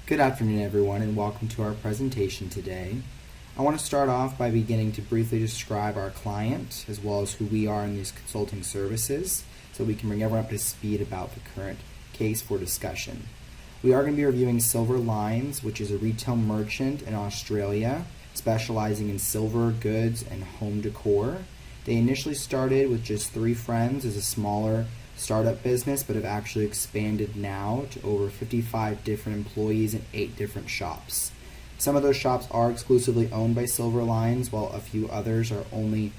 Good afternoon, everyone, and welcome to our presentation today. I want to start off by beginning to briefly describe our client as well as who we are in these consulting services so we can bring everyone up to speed about the current case for discussion. We are going to be reviewing Silver Lines, which is a retail merchant in Australia specializing in silver goods and home decor. They initially started with just 3 friends as a smaller startup business, but have actually expanded now to over 55 different employees in 8 different shops. Some of those shops are exclusively owned by Silver Lines, while a few others are only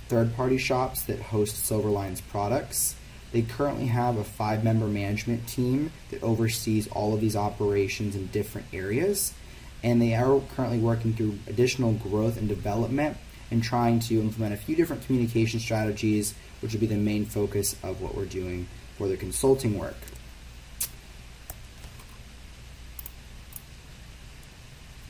third-party shops that host Silver Lines products. They currently have a 5-member management team that oversees all of these operations in different areas, and they are currently working through additional growth and development and trying to implement a few different communication strategies, which will be the main focus of what we're doing for the consulting work.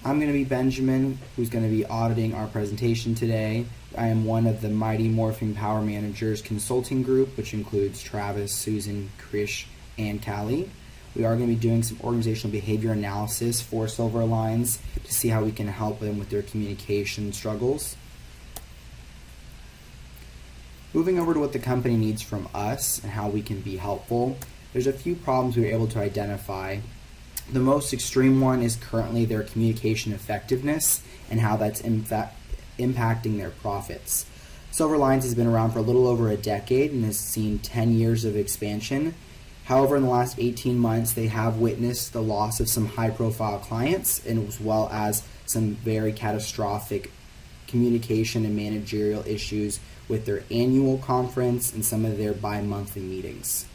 I'm going to be Benjamin, who's going to be auditing our presentation today. I am one of the Mighty Morphing Power Managers consulting group, which includes Travis, Susan, Krish, and Callie. We are going to be doing some organizational behavior analysis for Silver Lines to see how we can help them with their communication struggles. Moving over to what the company needs from us and how we can be helpful, there's a few problems we were able to identify. The most extreme one is currently their communication effectiveness and how that's impacting their profits. Silver Lines has been around for a little over a decade and has seen 10 years of expansion. However, in the last 18 months, they have witnessed the loss of some high-profile clients as well as some very catastrophic communication and managerial issues with their annual conference and some of their bi-monthly meetings.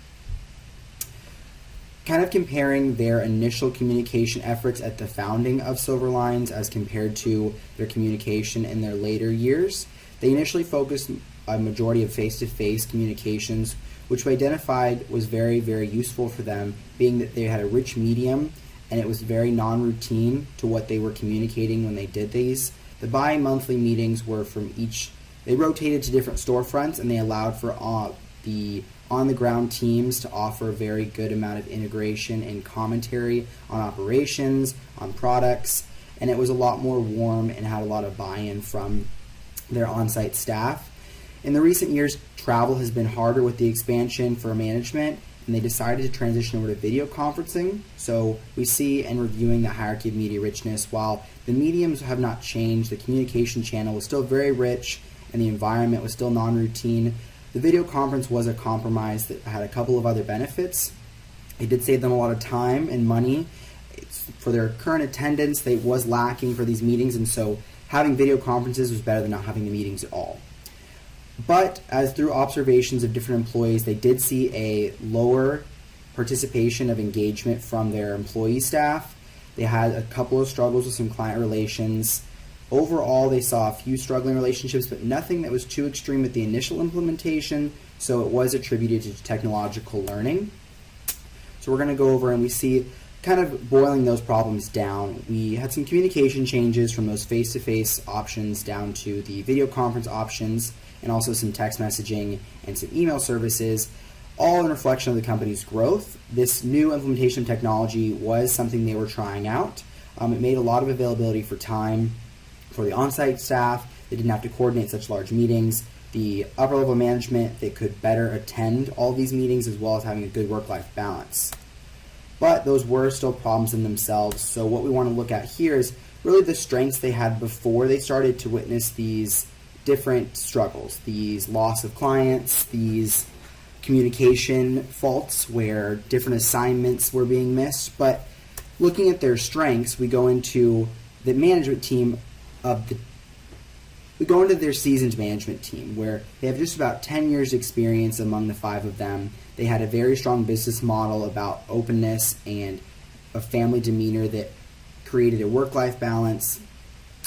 Kind of comparing their initial communication efforts at the founding of Silver Lines as compared to their communication in their later years, they initially focused a majority of face-to-face communications, which we identified was very, very useful for them, being that they had a rich medium and it was very non-routine to what they were communicating when they did these. The bi-monthly meetings were they rotated to different storefronts, and they allowed for the on-the-ground teams to offer a very good amount of integration and commentary on operations, on products, and it was a lot more warm and had a lot of buy-in from their on-site staff. In the recent years, travel has been harder with the expansion for management, and they decided to transition over to video conferencing. So we see in reviewing the hierarchy of media richness, while the mediums have not changed, the communication channel was still very rich and the environment was still non-routine. The video conference was a compromise that had a couple of other benefits. It did save them a lot of time and money. For their current attendance, they was lacking for these meetings, and so having video conferences was better than not having the meetings at all. But as through observations of different employees, they did see a lower participation of engagement from their employee staff. They had a couple of struggles with some client relations. Overall, they saw a few struggling relationships, but nothing that was too extreme with the initial implementation, so it was attributed to technological learning. So we're going to go over and we see kind of boiling those problems down. We had some communication changes from those face-to-face options down to the video conference options, and also some text messaging and some email services, all in reflection of the company's growth. This new implementation of technology was something they were trying out. It made a lot of availability for time for the on-site staff. They didn't have to coordinate such large meetings. The upper-level management, they could better attend all these meetings as well as having a good work-life balance. But those were still problems in themselves, so what we want to look at here is really the strengths they had before they started to witness these different struggles, these loss of clients, these communication faults where different assignments were being missed. But looking at their strengths, we go into the management team we go into their seasoned management team, where they have just about 10 years experience among the 5 of them. They had a very strong business model about openness and a family demeanor that created a work-life balance,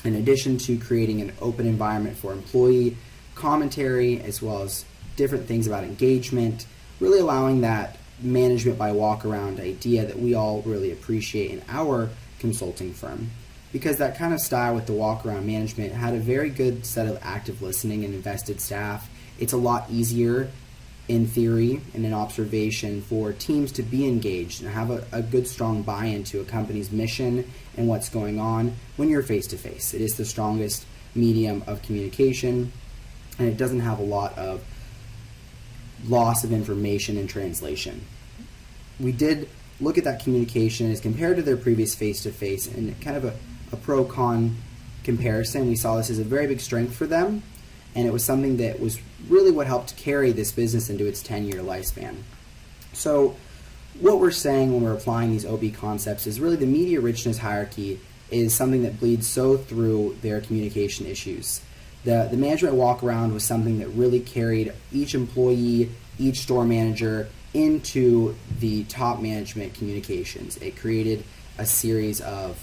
in addition to creating an open environment for employee commentary, as well as different things about engagement, really allowing that management by walk-around idea that we all really appreciate in our consulting firm. Because that kind of style with the walk-around management had a very good set of active listening and invested staff. It's a lot easier in theory and in observation, for teams to be engaged and have a good, strong buy-in to a company's mission and what's going on when you're face-to-face. It is the strongest medium of communication, and it doesn't have a lot of loss of information in translation. We did look at that communication as compared to their previous face-to-face, and kind of a pro-con comparison. We saw this as a very big strength for them, and it was something that was really what helped carry this business into its 10-year lifespan. So what we're saying when we're applying these OB concepts is really the media richness hierarchy is something that bleeds so through their communication issues. The management walk around was something that really carried each employee, each store manager into the top management communications. It created a series of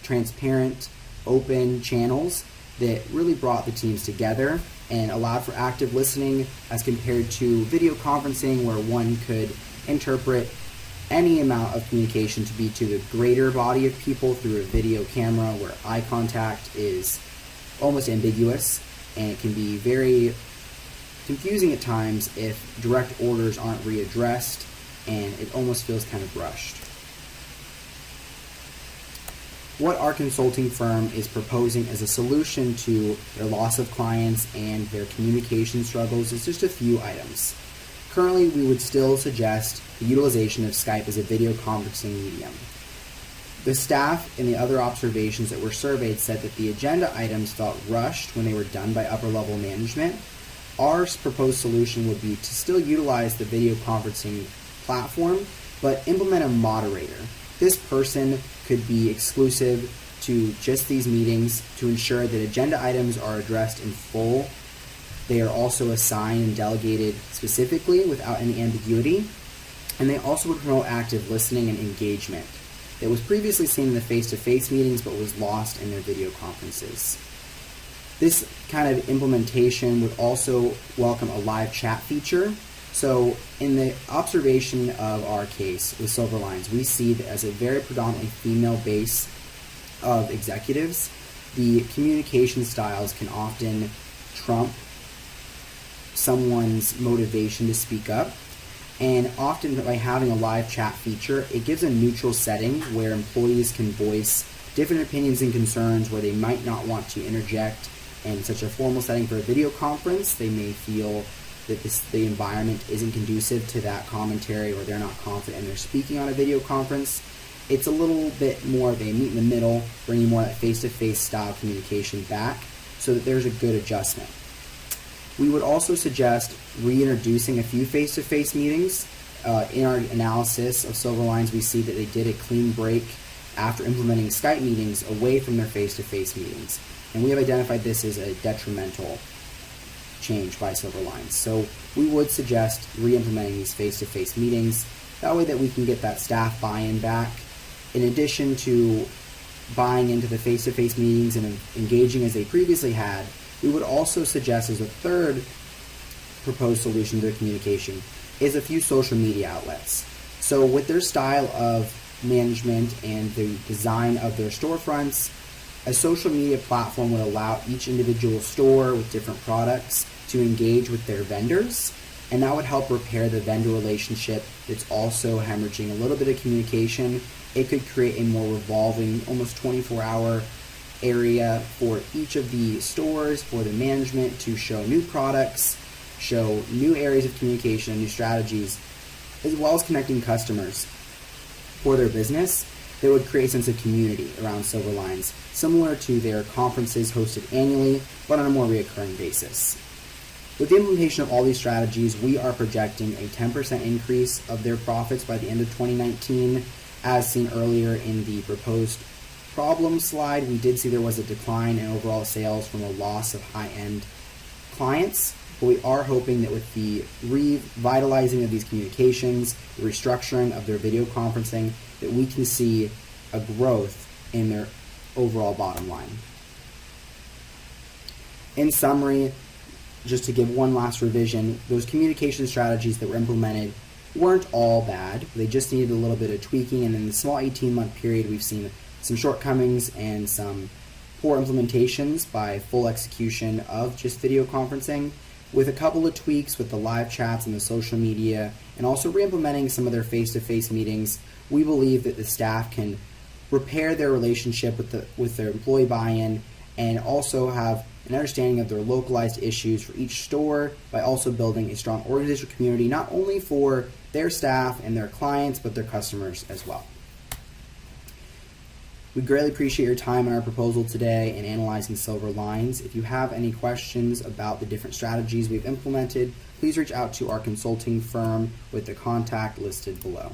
transparent, open channels that really brought the teams together and allowed for active listening as compared to video conferencing, where one could interpret any amount of communication to be to the greater body of people through a video camera, where eye contact is almost ambiguous, and it can be very confusing at times if direct orders aren't readdressed, and it almost feels kind of rushed. What our consulting firm is proposing as a solution to their loss of clients and their communication struggles is just a few items. Currently, we would still suggest the utilization of Skype as a video conferencing medium. The staff and the other observations that were surveyed said that the agenda items felt rushed when they were done by upper level management. Our proposed solution would be to still utilize the video conferencing platform, but implement a moderator. This person could be exclusive to just these meetings to ensure that agenda items are addressed in full. They are also assigned and delegated specifically without any ambiguity. And they also would promote active listening and engagement that was previously seen in the face-to-face meetings but was lost in their video conferences. This kind of implementation would also welcome a live chat feature. So in the observation of our case with Silverlines, we see that as a very predominantly female base of executives, the communication styles can often trump someone's motivation to speak up. And often by having a live chat feature, it gives a neutral setting where employees can voice different opinions and concerns where they might not want to interject in such a formal setting for a video conference. They may feel that the environment isn't conducive to that commentary, or they're not confident in their speaking on a video conference. It's a little bit more of a meet in the middle, bringing more of that face-to-face style communication back so that there's a good adjustment. We would also suggest reintroducing a few face-to-face meetings. In our analysis of Silverlines, we see that they did a clean break after implementing Skype meetings away from their face-to-face meetings. And we have identified this as a detrimental change by Silverlines. So we would suggest re-implementing these face-to-face meetings. That way that we can get that staff buy-in back. In addition to buying into the face-to-face meetings and engaging as they previously had, we would also suggest as a third proposed solution to their communication is a few social media outlets. So with their style of management and the design of their storefronts, a social media platform would allow each individual store with different products to engage with their vendors, and that would help repair the vendor relationship that's also hemorrhaging a little bit of communication. It could create a more revolving, almost 24-hour area for each of the stores, for the management to show new products, show new areas of communication, new strategies, as well as connecting customers for their business. That would create a sense of community around Silverlines, similar to their conferences hosted annually, but on a more reoccurring basis. With the implementation of all these strategies, we are projecting a 10% increase of their profits by the end of 2019. As seen earlier in the proposed problem slide, we did see there was a decline in overall sales from a loss of high-end clients. But we are hoping that with the revitalizing of these communications, the restructuring of their video conferencing, that we can see a growth in their overall bottom line. In summary, just to give one last revision, those communication strategies that were implemented weren't all bad. They just needed a little bit of tweaking, and in the small 18-month period, we've seen some shortcomings and some poor implementations by full execution of just video conferencing. With a couple of tweaks with the live chats and the social media, and also re-implementing some of their face-to-face meetings, we believe that the staff can repair their relationship with their employee buy-in and also have an understanding of their localized issues for each store by also building a strong organizational community, not only for their staff and their clients, but their customers as well. We greatly appreciate your time on our proposal today in analyzing Silver Lines. If you have any questions about the different strategies we've implemented, please reach out to our consulting firm with the contact listed below.